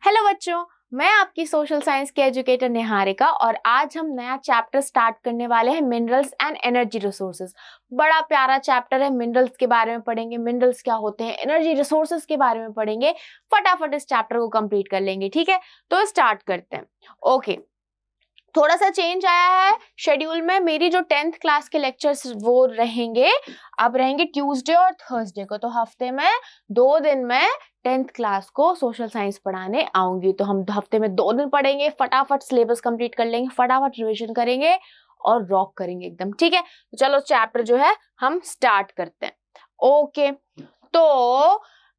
Hello बच्चों, मैं आपकी सोशल साइंस के एजुकेटर निहारिका और आज हम नया चैप्टर स्टार्ट करने वाले हैं मिनरल्स एंड एनर्जी रिसोर्सेज। बड़ा प्यारा चैप्टर है। मिनरल्स के बारे में पढ़ेंगे, मिनरल्स क्या होते हैं, एनर्जी रिसोर्सेज के बारे में पढ़ेंगे। फटाफट इस चैप्टर को कंप्लीट कर लेंगे, ठीक है? तो स्टार्ट करते हैं। ओके, थोड़ा सा चेंज आया है शेड्यूल में। मेरी जो 10th क्लास के लेक्चर्स वो रहेंगे, अब रहेंगे ट्यूसडे और थर्सडे को। तो हफ्ते में 2 दिन में 10th क्लास को सोशल साइंस पढ़ाने आऊंगी। तो हम हफ्ते में 2 दिन पढ़ेंगे, फटाफट सिलेबस कंप्लीट कर लेंगे, फटाफट रिविजन करेंगे और रॉक करेंगे एकदम, ठीक है? तो चलो चैप्टर जो है हम स्टार्ट करते हैं। ओके, तो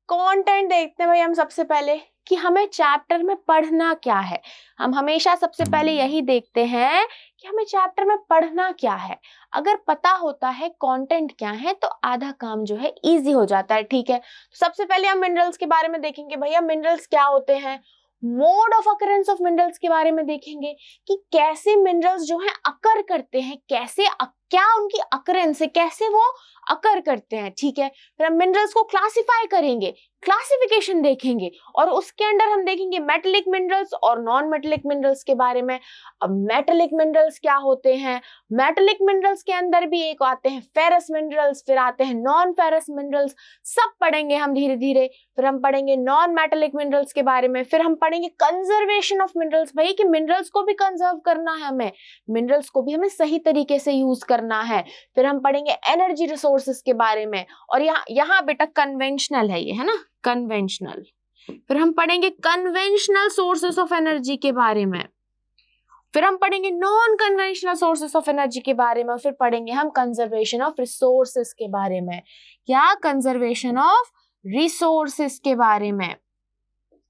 कंटेंट देखते हैं भाई हम सबसे पहले कि हमें चैप्टर में पढ़ना क्या है। हम हमेशा सबसे पहले यही देखते हैं कि हमें चैप्टर में पढ़ना क्या है। अगर पता होता है कंटेंट क्या है तो आधा काम जो है इजी हो जाता है, ठीक है? तो सबसे पहले हम मिनरल्स के बारे में देखेंगे। भैया मिनरल्स क्या होते हैं, mode of occurrence of minerals के बारे में देखेंगे कि कैसे मिनरल्स जो है अकर करते हैं, कैसे क्या उनकी अकरेंस है, कैसे वो अकर करते हैं, ठीक है? फिर हम मिनरल्स को क्लासिफाई करेंगे, क्लासिफिकेशन देखेंगे और उसके अंदर हम देखेंगे मेटेलिक मिनरल्स और नॉन मेटेलिक मिनरल्स के बारे में। अब मेटेलिक मिनरल्स क्या होते हैं, मेटेलिक मिनरल्स के अंदर भी एक आते हैं फेरस मिनरल्स, फिर आते हैं नॉन फेरस मिनरल्स, सब पढ़ेंगे हम धीरे धीरे। फिर हम पढ़ेंगे नॉन मेटेलिक मिनरल्स के बारे में, फिर हम पढ़ेंगे कंजर्वेशन ऑफ मिनरल्स, भाई कि मिनरल्स को भी कंजर्व करना है हमें, मिनरल्स को भी हमें सही तरीके से यूज करना है। फिर हम पढ़ेंगे एनर्जी रिसोर्सेज के बारे में, और यहाँ बेटा कन्वेंशनल है ये, है ना, कन्वेंशनल। फिर हम पढ़ेंगे कन्वेंशनल सोर्सेस ऑफ एनर्जी के बारे में, फिर हम पढ़ेंगे non conventional sources of energy के बारे में, और फिर पढ़ेंगे हम कंजर्वेशन ऑफ रिसोर्सेस के बारे में। क्या? कंजर्वेशन ऑफ रिसोर्सेस के बारे में,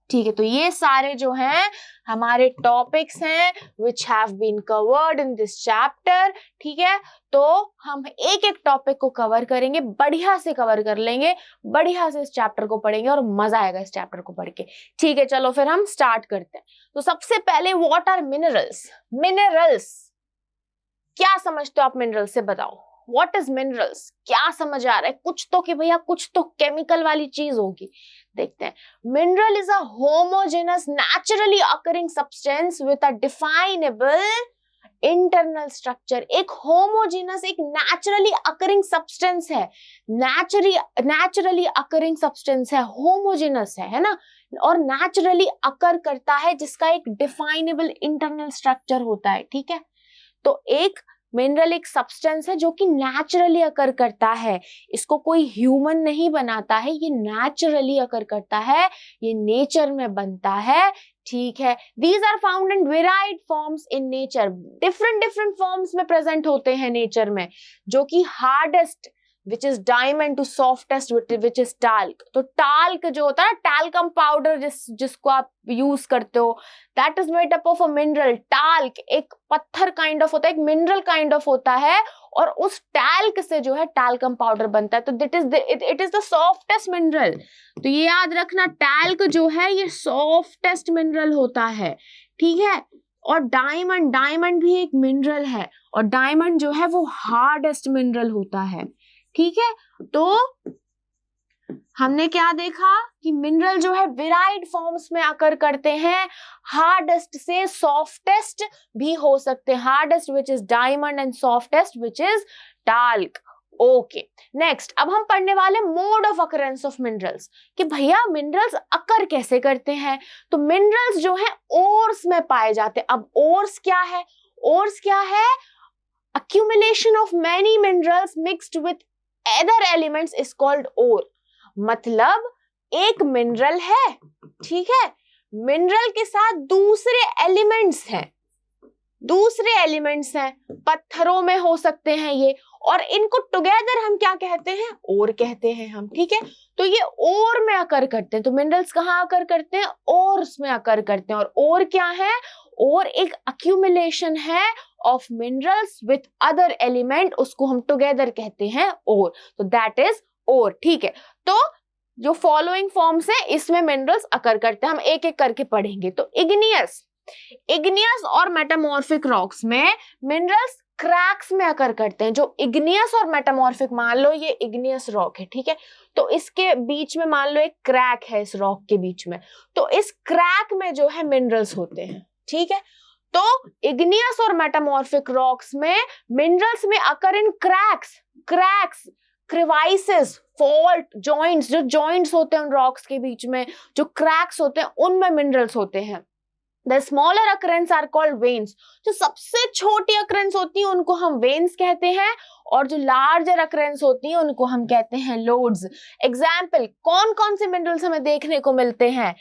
ठीक है? तो ये सारे जो हैं हमारे टॉपिक्स हैं which have been covered in this chapter, ठीक है? तो हम एक एक टॉपिक को कवर करेंगे, बढ़िया से कवर कर लेंगे, बढ़िया से इस चैप्टर को पढ़ेंगे और मजा आएगा इस चैप्टर को पढ़ के, ठीक है? चलो फिर हम स्टार्ट करते हैं। तो सबसे पहले व्हाट आर मिनरल्स? मिनरल्स क्या समझते हो आप मिनरल्स से, बताओ? What is minerals? क्या समझ आ रहा है? कुछ तो कि भैया कुछ तो केमिकल वाली चीज होगी। देखते हैं। Mineral is a homogeneous naturally occurring substance with a definable internal structure. एक होमोजेनस, एक नेचुरली अकरिंग सब्सटेंस है, नेचुरली अकरिंग सब्सटेंस है, होमोजेनस है ना, और नेचुरली अकर करता है, जिसका एक डिफाइनेबल इंटरनल स्ट्रक्चर होता है, ठीक है? तो एक मिनरल एक सब्सटेंस है जो कि नेचुरली अकर करता है, इसको कोई ह्यूमन नहीं बनाता है, ये नेचुरली अकर करता है, ये नेचर में बनता है, ठीक है? These are found in varied forms in nature, different forms में प्रेजेंट होते हैं नेचर में, जो कि hardest which is diamond to softest which is talc। तो talc जो होता है, talcum powder जिसको आप यूज करते हो, that is made up of a mineral। talc एक पत्थर काइंड ऑफ होता है, एक मिनरल काइंड ऑफ होता है, और उस talc से जो है talcum powder बनता है। तो it is the softest mineral। तो ये याद रखना, talc जो है ये softest mineral होता है, ठीक है? और डायमंड भी एक मिनरल है, और डायमंड जो है वो हार्डेस्ट मिनरल होता है, ठीक है? तो हमने क्या देखा कि मिनरल जो है वेराइड फॉर्म्स में आकर करते हैं, हार्डेस्ट से सॉफ्टेस्ट भी हो सकते हैं, hardest which is diamond and softest which is talc. Okay, next अब हम पढ़ने वाले mode of occurrence of minerals, कि भैया मिनरल्स अकर कैसे करते हैं। तो मिनरल्स जो है ओर्स में पाए जाते हैं। अब ओर्स क्या है? ओर्स क्या है? accumulation of many minerals mixed with other elements is called ore। मतलब एक मिनरल है, ठीक है, मिनरल के साथ दूसरे एलिमेंट्स हैं, पत्थरों में हो सकते हैं ये, और इनको टुगेदर हम क्या कहते हैं? ओर कहते हैं हम, ठीक है? तो ये ओर में अकर करते हैं। तो मिनरल्स कहाँ अकर करते हैं? ओर्स में अकर करते हैं। और ओर क्या है? ओर एक अक्यूमुलेशन है of minerals with other element, उसको हम टुगेदर कहते हैं ओर। तो दैट इज ओर, ठीक है? तो जो फॉलोइंग फॉर्म्स है इसमें मिनरल्स अकर करते हैं, हम एक एक करके पढ़ेंगे। तो इग्नियस और मेटामॉर्फिक रॉक्स में मिनरल्स क्रैक्स में अकर करते हैं। जो इग्नियस और मेटामॉर्फिक, मान लो ये इग्नियस रॉक है, ठीक है, तो इसके बीच में मान लो एक क्रैक है इस रॉक के बीच में, तो इस क्रैक में जो है मिनरल्स होते हैं, ठीक है। तो इग्नियस और मेटामॉर्फिक रॉक्स में मिनरल्स में अकर इन क्रैक्स, क्रिवाइसेस, फॉल्ट, जॉइंट्स, जो जॉइंट्स होते हैं उन रॉक्स के बीच में, जो क्रैक्स होते हैं उनमें मिनरल्स होते हैं। The smaller occurrence are called veins. जो सबसे छोटी occurrence होती है उनको हम veins कहते हैं, और जो larger occurrence होती है उनको हम कहते हैं lodes. Example, कौन कौन से minerals हमें देखने को मिलते हैं?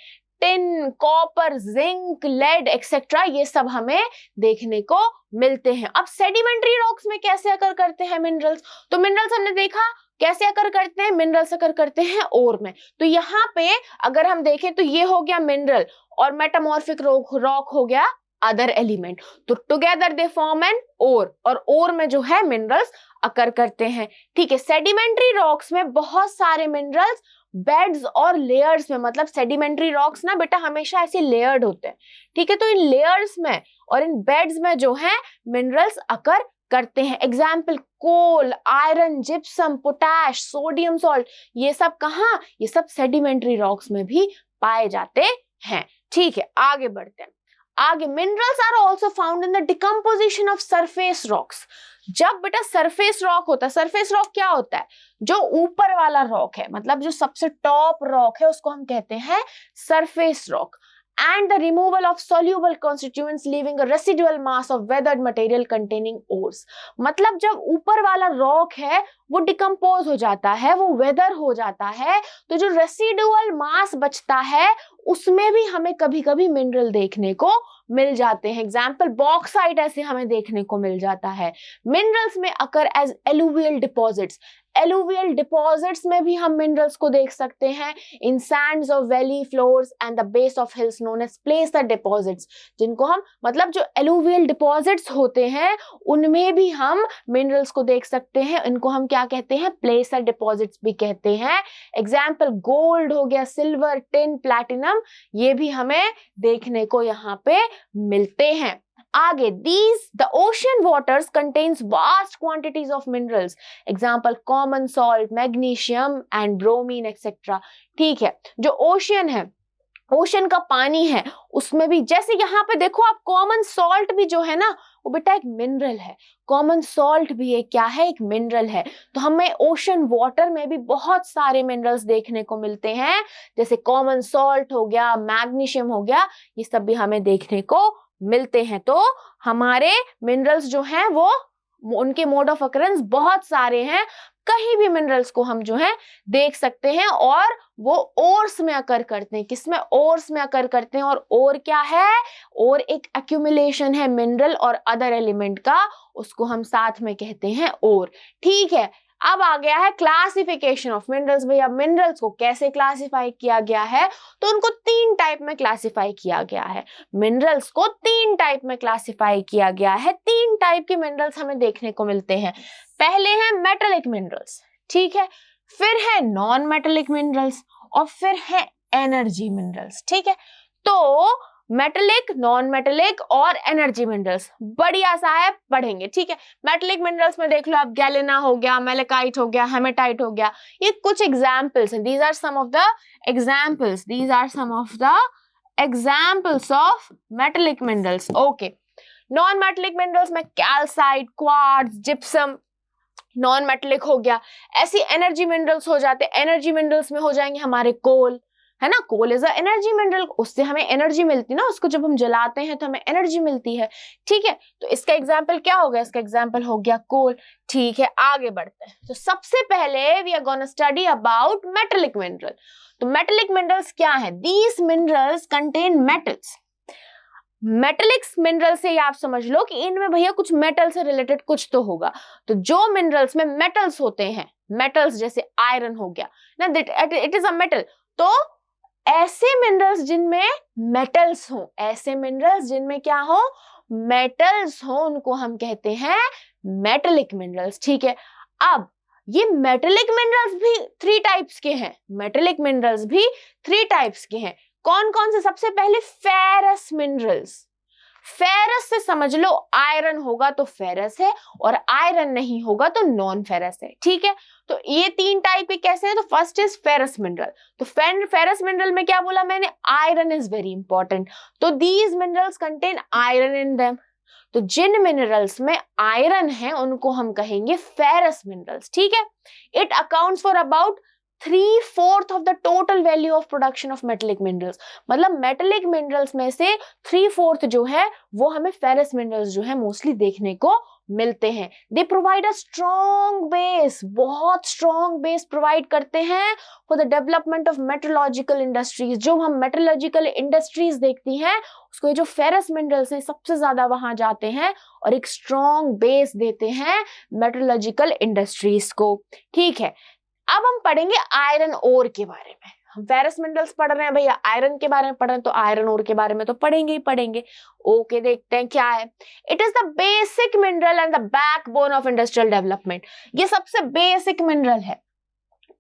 Tin, copper, zinc, lead etcetera, ये सब हमें देखने को मिलते हैं। अब सेडिमेंट्री रॉक्स में कैसे अकर करते हैं मिनरल्स? तो मिनरल्स हमने देखा कैसे अकर करते हैं, मिनरल्स अकर करते हैं ओर में। तो यहाँ पे अगर हम देखें तो ये हो गया मिनरल और मेटामॉर्फिक रॉक हो गया अदर एलिमेंट, तो together they form an ore, और ओर में जो है मिनरल्स अकर करते हैं, ठीक है। सेडिमेंट्री रॉक्स में बहुत सारे मिनरल्स बेड्स और लेयर्स में, मतलब सेडिमेंट्री रॉक्स ना बेटा हमेशा ऐसे लेयर्ड होते हैं, ठीक है। तो इन लेयर्स में और इन बेड्स में जो है मिनरल्स अकर करते हैं। Example, coal, iron, gypsum, potash, sodium salt, ये सब कहाँ, ये सब सेडिमेंट्री रॉक्स में भी पाए जाते हैं, ठीक है। आगे बढ़ते हैं। आगे, minerals are also found in the decomposition of surface rocks. जब बेटा सरफेस रॉक होता है, सरफेस रॉक क्या होता है? जो ऊपर वाला रॉक है, मतलब जो सबसे टॉप रॉक है उसको हम कहते हैं surface rock. And the removal of soluble constituents leaving a residual mass of weathered material containing ores. मतलब जब ऊपर वाला रॉक है वो डिकम्पोज हो जाता है, वो वेदर हो जाता है, तो जो रेसिडुअल मास बचता है उसमें भी हमें कभी कभी मिनरल देखने को मिल जाते हैं। एग्जाम्पल, बॉक्साइट ऐसे हमें देखने को मिल जाता है। मिनरल्स में occur as alluvial deposits, alluvial deposits में भी हम मिनरल्स को देख सकते हैं। In sands of valley floors and the base of hills known as placer deposits, जिनको हम, मतलब जो एलुवियल डिपॉजिट्स होते हैं उनमें भी हम मिनरल्स को देख सकते हैं। इनको हम क्या कहते हैं? प्लेसर डिपॉजिट्स भी कहते हैं। एग्जाम्पल, गोल्ड हो गया, सिल्वर, टिन, प्लैटिनम, ये भी हमें देखने को यहाँ पे मिलते हैं। आगे, the ocean waters contains vast quantities of minerals. Example, common salt, magnesium and bromine etc. ठीक है, जो ओशियन है, ओशन का पानी है, उसमें भी जैसे यहाँ पे देखो आप, कॉमन सॉल्ट भी जो है ना वो बेटा एक मिनरल है। कॉमन सॉल्ट भी एक क्या है? एक मिनरल है। तो हमें ओशन वाटर में भी बहुत सारे मिनरल्स देखने को मिलते हैं, जैसे कॉमन सॉल्ट हो गया, मैग्नीशियम हो गया, ये सब भी हमें देखने को मिलते हैं। तो हमारे मिनरल्स जो हैं वो, उनके मोड ऑफ अकरेंस बहुत सारे हैं, कहीं भी मिनरल्स को हम जो है देख सकते हैं, और वो ओर्स में अकर करते हैं। किसमें? ओर्स में अकर करते हैं। और ओर क्या है? ओर एक एक्यूमुलेशन है मिनरल और अदर एलिमेंट का, उसको हम साथ में कहते हैं ओर, ठीक है। अब आ गया है क्लासिफिकेशन ऑफ मिनरल्स। भैया मिनरल्स को कैसे क्लासिफाई किया गया है? तो उनको 3 टाइप में क्लासिफाई किया गया है। मिनरल्स को 3 टाइप में क्लासिफाई किया गया है। 3 टाइप के मिनरल्स हमें देखने को मिलते हैं। पहले है मेटेलिक मिनरल्स, ठीक है, फिर है नॉन मेटेलिक मिनरल्स, और फिर है एनर्जी मिनरल्स, ठीक है। तो मेटेलिक, नॉन मेटेलिक और एनर्जी मिनरल्स बढ़िया सा है, पढ़ेंगे, ठीक है। मेटेलिक मिनरल्स में देख लो आप, गैलेना हो गया, मेलेकाइट हो गया, हेमेटाइट हो गया, ये कुछ एग्जाम्पल्स हैं। These are some of the examples, these are some of the examples of metallic minerals. Okay, non metallic minerals में calcite, quartz, gypsum, non metallic हो गया। ऐसी एनर्जी मिनरल्स हो जाते, एनर्जी मिनरल्स में हो जाएंगे हमारे कोल, है ना, coal is a energy mineral, उससे हमें एनर्जी मिलती है ना, उसको जब हम जलाते हैं तो हमें एनर्जी मिलती है, ठीक है। तो इसका एग्जांपल क्या हो गया? इसका एग्जांपल हो गया कोल, ठीक है। आगे बढ़ते हैं। तो सबसे पहले we are gonna study about metallic mineral. तो मेटेलिक मिनरल्स क्या है? These minerals contain metals. Metallics mineral से आप समझ लो कि इनमें भैया कुछ मेटल से रिलेटेड कुछ तो होगा। तो जो मिनरल्स में मेटल्स होते हैं, मेटल्स जैसे आयरन हो गया ना, इट इज अ मेटल, तो ऐसे मिनरल्स जिनमें मेटल्स हो, ऐसे मिनरल्स जिनमें क्या हो? मेटल्स हो, उनको हम कहते हैं मेटेलिक मिनरल्स, ठीक है। अब ये मेटेलिक मिनरल्स भी 3 टाइप्स के हैं। मेटेलिक मिनरल्स भी 3 टाइप्स के हैं। कौन कौन से? सबसे पहले फेरस मिनरल्स। फेरस से समझ लो आयरन होगा तो फेरस है और आयरन नहीं होगा तो नॉन फेरस है, ठीक है। तो ये 3 टाइप के कैसे हैं? तो फर्स्ट इज फेरस मिनरल। तो फेरस मिनरल में क्या बोला मैंने? Iron is very important. तो these minerals contain iron in them. तो जिन मिनरल्स में आयरन है उनको हम कहेंगे फेरस मिनरल्स, ठीक है। It accounts for about 3/4 of the total value of production of metallic minerals. मतलब मेटेलिक मिनरल्स में से 3/4 जो है वो हमें फेरस मिनरल्स जो है मोस्टली देखने को मिलते हैं। They provide a strong base, बहुत स्ट्रॉन्ग बेस प्रोवाइड करते हैं for the development of metallurgical industries. जो हम मेटलॉजिकल इंडस्ट्रीज देखती हैं उसको ये जो फेरस मिनरल्स हैं सबसे ज्यादा वहां जाते हैं और एक स्ट्रॉन्ग बेस देते हैं मेटलॉजिकल इंडस्ट्रीज को, ठीक है। अब हम पढ़ेंगे आयरन ओर के बारे में। हम फेरस मिनरल्स पढ़ रहे हैं भैया, आयरन के बारे में पढ़ रहे हैं तो आयरन ओर के बारे में तो पढ़ेंगे ही पढ़ेंगे। ओके, देखते हैं क्या है। It is the basic mineral and the backbone of industrial development. ये सबसे बेसिक मिनरल है,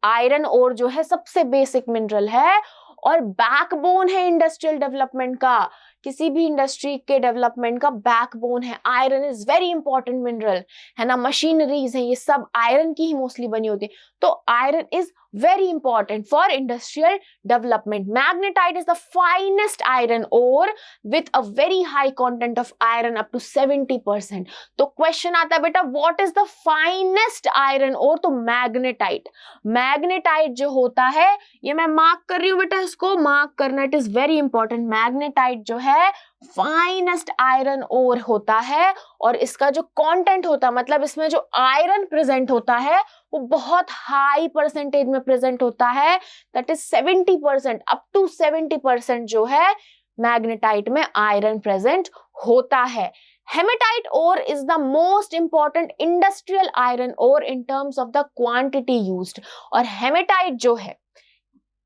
आयरन ओर जो है सबसे बेसिक मिनरल है और बैकबोन है इंडस्ट्रियल डेवलपमेंट का। किसी भी इंडस्ट्री के डेवलपमेंट का बैकबोन है। Iron is very important mineral है ना। मशीनरीज है ये सब आयरन की ही मोस्टली बनी होती है। तो iron is very important for industrial development. Magnetite is the finest iron ore with a very high content of iron up to 70%. तो क्वेश्चन आता है बेटा what is the finest iron ore? तो मैग्नेटाइट। मैग्नेटाइट जो होता है ये मैं मार्क कर रही हूँ बेटा, इसको मार्क करना, it is very important. Magnetite जो है फाइनेस्ट आयरन ओर होता है और इसका जो कंटेंट होता है मतलब इसमें जो आयरन प्रेजेंट होता है वो बहुत हाई परसेंटेज में प्रेजेंट होता है। दैट इज 70%, अप टू 70% जो है मैग्नेटाइट में आयरन प्रेजेंट होता है। Hematite ore is the most important industrial iron ore in terms of the quantity used. और हेमेटाइट जो है,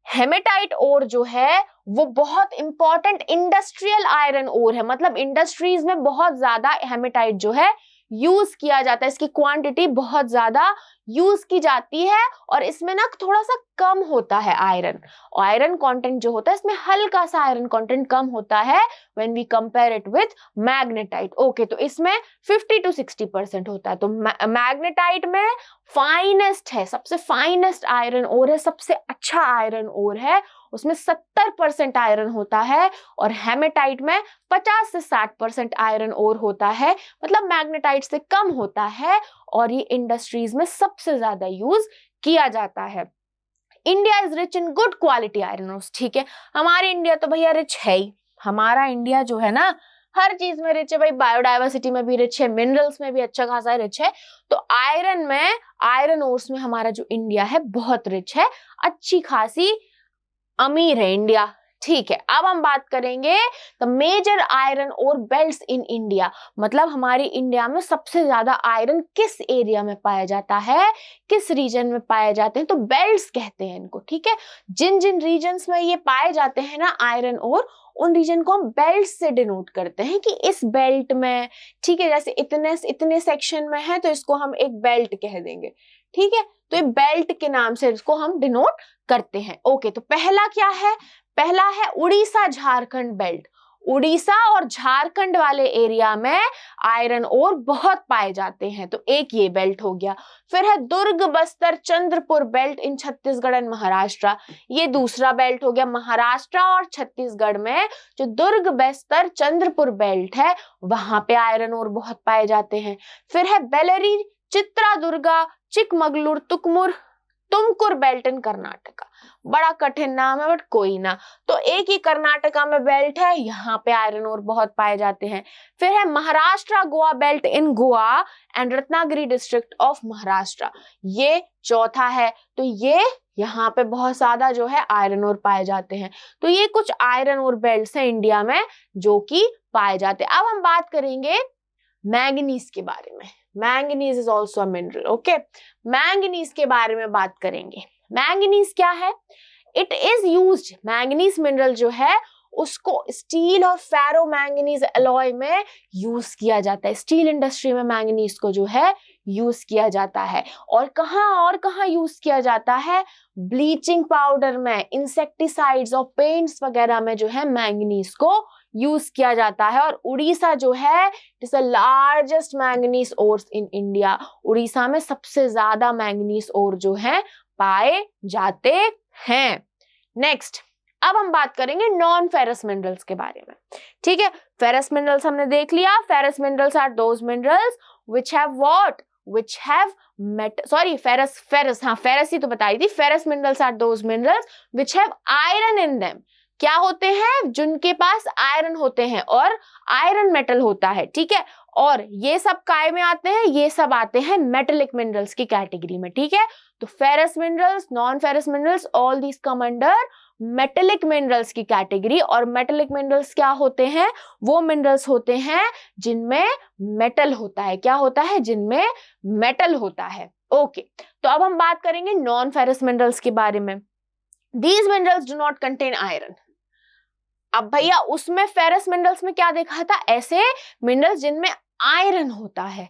हेमेटाइट ओर जो है वो बहुत इंपॉर्टेंट इंडस्ट्रियल आयरन ओर है। मतलब इंडस्ट्रीज में बहुत ज्यादा हेमेटाइट जो है यूज किया जाता है, इसकी क्वांटिटी बहुत ज्यादा यूज की जाती है और इसमें ना थोड़ा सा कम होता है आयरन। आयरन कंटेंट जो होता है इसमें हल्का सा आयरन कंटेंट कम होता है when we compare it with magnetite. Okay, तो इसमें 50 to 60% होता है। तो मैग्नेटाइट में फाइनेस्ट है, सबसे फाइनेस्ट आयरन ओर है, सबसे अच्छा आयरन ओर है, उसमें 70% आयरन होता है और हेमेटाइट में 50 से 60% आयरन ओर होता है। मतलब मैग्नेटाइट से कम होता है और ये इंडस्ट्रीज में सबसे ज्यादा यूज किया जाता है। India is rich in good quality iron ores, ठीक है। हमारे इंडिया तो भैया रिच है ही, हमारा इंडिया जो है ना हर चीज में रिच है भाई, बायोडाइवर्सिटी में भी रिच है, मिनरल्स में भी अच्छा खासा रिच है। तो आयरन में, आयरन ओर्स में हमारा जो इंडिया है बहुत रिच है, अच्छी खासी अमीर है इंडिया, ठीक है। अब हम बात करेंगे the major iron ore belts in India. मतलब हमारी इंडिया में सबसे ज्यादा आयरन किस एरिया में पाया जाता है, किस रीजन में पाए जाते हैं, तो बेल्ट्स कहते हैं इनको, ठीक है। जिन जिन रीजन्स में ये पाए जाते हैं ना आयरन ओर, उन रीजन को हम बेल्ट से डिनोट करते हैं कि इस बेल्ट में, ठीक है, जैसे इतने सेक्शन में है तो इसको हम एक बेल्ट कह देंगे, ठीक है। तो ये बेल्ट के नाम से इसको हम डिनोट करते हैं। ओके, तो पहला क्या है? पहला है उड़ीसा झारखंड बेल्ट। उड़ीसा और झारखंड वाले एरिया में आयरन ओर बहुत पाए जाते हैं, तो एक ये बेल्ट हो गया। फिर है Durg Bastar Chandrapur belt in Chhattisgarh and Maharashtra, ये दूसरा बेल्ट हो गया। महाराष्ट्र और छत्तीसगढ़ में जो दुर्ग बस्तर चंद्रपुर बेल्ट है वहां पे आयरन ओर बहुत पाए जाते हैं। फिर है बेलरी चित्रादुर्गा चिकमगलूर तुमकुर बेल्ट इन कर्नाटका। बड़ा कठिन नाम है बट कोई ना। तो एक ही कर्नाटका में बेल्ट है, यहाँ पे आयरन ओर बहुत पाए जाते हैं। फिर है Maharashtra Goa belt in Goa and Ratnagiri district of Maharashtra, ये चौथा है। तो ये यहाँ पे बहुत ज्यादा जो है आयरन ओर पाए जाते हैं। तो ये कुछ आयरन ओर बेल्ट है इंडिया में जो कि पाए जाते हैं। अब हम बात करेंगे मैंगनीज के बारे में। Manganese is also a mineral, okay. Manganese के बारे में बात करेंगे। मैंगनीज क्या है? It is used, manganese mineral जो है उसको स्टील और फेरो मैंगनीज अलॉय में यूज किया जाता है। स्टील इंडस्ट्री में मैंगनीज को जो है यूज किया जाता है। और कहाँ यूज किया जाता है? ब्लीचिंग पाउडर में, इंसेक्टिसाइड्स और पेंट्स वगैरह में जो है मैंगनीज को यूज किया जाता है। और उड़ीसा जो है it is the largest manganese ores in India. Orissa में सबसे ज्यादा मैंगनीज ओर जो है पाए जाते हैं। नेक्स्ट, अब हम बात करेंगे नॉन फेरस मिनरल्स के बारे में। ठीक है, फेरस मिनरल्स हमने देख लिया। Ferrous minerals are those minerals which have what, which have ferrous ही तो बताई थी। ferrous minerals are those minerals which have iron in them। क्या होते हैं, जिनके पास आयरन होते हैं और आयरन मेटल होता है। ठीक है, और ये सब काय में आते हैं, ये सब आते हैं मेटेलिक मिनरल्स की कैटेगरी में। ठीक है, तो ferrous minerals, non ferrous minerals, all these come under metallic minerals की कैटेगरी। और मेटेलिक मिनरल्स क्या होते हैं, वो मिनरल्स होते हैं जिनमें मेटल होता है। क्या होता है, जिनमें मेटल होता है। ओके, तो अब हम बात करेंगे नॉन फेरस मिनरल्स के बारे में। These minerals do not contain iron. अब भैया उसमें फेरस मिनरल्स में क्या देखा था, ऐसे मिनरल्स जिनमें आयरन होता है।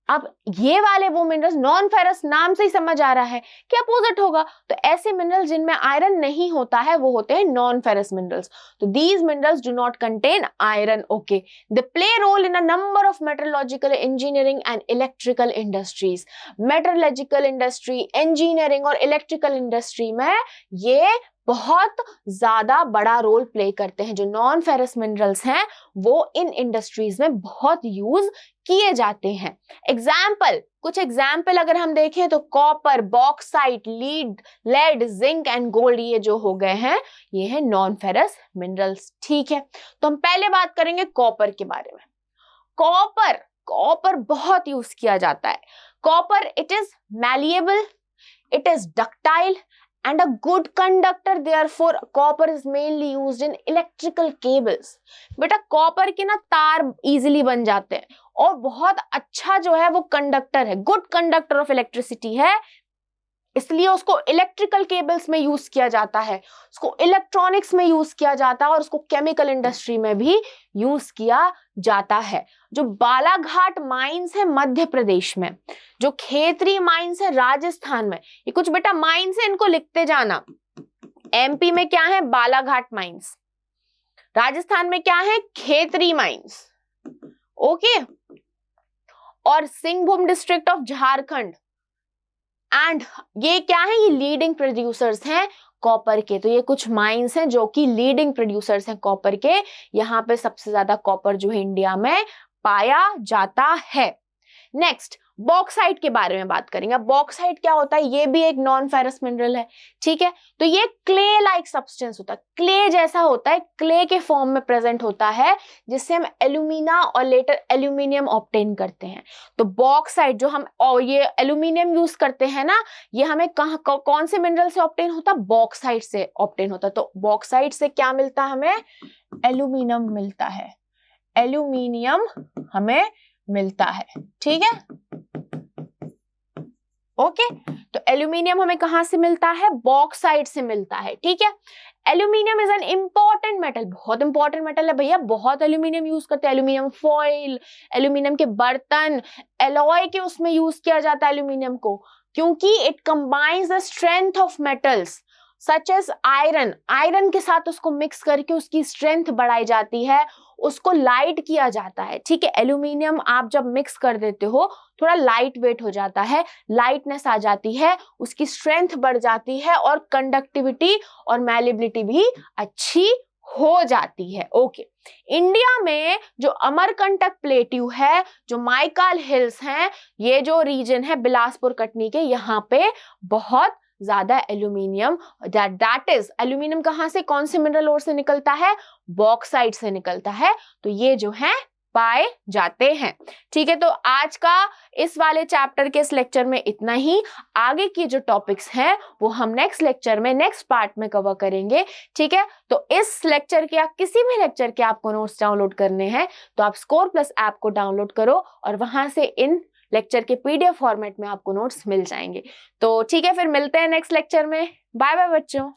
अब ये वाले वो मिनरल्स, नॉन फेरस नाम से ही समझ आ रहा है कि अपोजिट होगा, तो ऐसे मिनरल्स जिनमें आयरन नहीं होता है वो होते हैं नॉन फेरस मिनरल्स। तो these minerals do not contain iron. Okay, they play role in a number of metallurgical, engineering and electrical industries. Metallurgical industry, engineering और इलेक्ट्रिकल इंडस्ट्री में ये बहुत ज्यादा बड़ा रोल प्ले करते हैं। जो नॉन फेरस मिनरल्स हैं वो इन इंडस्ट्रीज में बहुत यूज किए जाते हैं। एग्जाम्पल, कुछ एग्जाम्पल अगर हम देखें तो copper, bauxite, lead, zinc and gold, ये जो हो गए हैं ये है नॉन फेरस मिनरल्स। ठीक है, तो हम पहले बात करेंगे कॉपर के बारे में। कॉपर बहुत यूज किया जाता है। Copper, it is malleable, it is ductile and a good conductor, therefore copper is mainly used in electrical cables। बेटा कॉपर के ना तार इजीली बन जाते हैं और बहुत अच्छा जो है वो कंडक्टर है, गुड कंडक्टर ऑफ इलेक्ट्रिसिटी है, इसलिए उसको इलेक्ट्रिकल केबल्स में यूज किया जाता है, उसको इलेक्ट्रॉनिक्स में यूज किया जाता है और उसको केमिकल इंडस्ट्री में भी यूज किया जाता है। जो बालाघाट माइंस है मध्य प्रदेश में, जो खेतरी माइंस है राजस्थान में, ये कुछ बेटा माइंस है, इनको लिखते जाना। एमपी में क्या है, बालाघाट माइंस। राजस्थान में क्या है, खेतरी माइंस। ओके, और Singhbhum district of Jharkhand, and ये क्या है, ये लीडिंग प्रोड्यूसर्स हैं कॉपर के। तो ये कुछ माइंस हैं जो कि लीडिंग प्रोड्यूसर्स हैं कॉपर के। यहाँ पे सबसे ज्यादा कॉपर जो है इंडिया में पाया जाता है। नेक्स्ट, बॉक्साइट के बारे में बात करेंगे। अब बॉक्साइट क्या होता है, ये भी एक नॉन फेरस मिनरल है। ठीक है, तो ये क्ले लाइक सब्सटेंस होता है, क्ले जैसा होता है, क्ले के फॉर्म में प्रेजेंट होता है, जिससे हम एल्यूमिना और लेटर एल्यूमिनियम ऑब्टेन करते हैं। तो बॉक्साइट जो हम और ये एल्यूमिनियम यूज करते हैं ना, ये हमें कौन से मिनरल से ऑब्टेन होता है, बॉक्साइट से ऑब्टेन होता है। तो बॉक्साइट से क्या मिलता है हमें, एल्यूमिनियम मिलता है, एल्यूमिनियम हमें मिलता है। ठीक है, ओके, तो एल्यूमिनियम हमें कहां से मिलता है, बॉक्साइट से मिलता है। ठीक है, aluminium is an important metal, बहुत इंपॉर्टेंट मेटल है भैया, बहुत एल्यूमिनियम यूज करते हैं। एल्यूमिनियम फॉइल, एल्यूमिनियम के बर्तन, एलॉय के उसमें यूज किया जाता है एल्यूमिनियम को, क्योंकि it combines the strength of metals such as iron. Iron के साथ उसको मिक्स करके उसकी स्ट्रेंथ बढ़ाई जाती है, उसको लाइट किया जाता है। ठीक है, एल्यूमिनियम आप जब मिक्स कर देते हो थोड़ा लाइट वेट हो जाता है, लाइटनेस आ जाती है, उसकी स्ट्रेंथ बढ़ जाती है और कंडक्टिविटी और मैलिबिलिटी भी अच्छी हो जाती है। ओके, इंडिया में जो अमरकंटक प्लेट्यू है, जो माइकाल हिल्स हैं, ये जो रीजन है बिलासपुर कटनी के, यहाँ पे बहुत ज्यादा एल्यूमिनियम, दैट इज एल्यूमिनियम कहां से, कौन से मिनरल ओर से निकलता है, बॉक्साइट से निकलता है। तो ये जो है पाए जाते हैं। ठीक है, तो आज का इस वाले चैप्टर के इस लेक्चर में इतना ही। आगे की जो टॉपिक्स हैं वो हम नेक्स्ट लेक्चर में, नेक्स्ट पार्ट में कवर करेंगे। ठीक है, तो इस लेक्चर के या किसी भी लेक्चर के आपको नोट्स डाउनलोड करने हैं तो आप स्कोर प्लस ऐप को डाउनलोड करो और वहां से इन लेक्चर के पीडीएफ फॉर्मेट में आपको नोट्स मिल जाएंगे। तो ठीक है, फिर मिलते हैं नेक्स्ट लेक्चर में। बाय बाय बच्चों।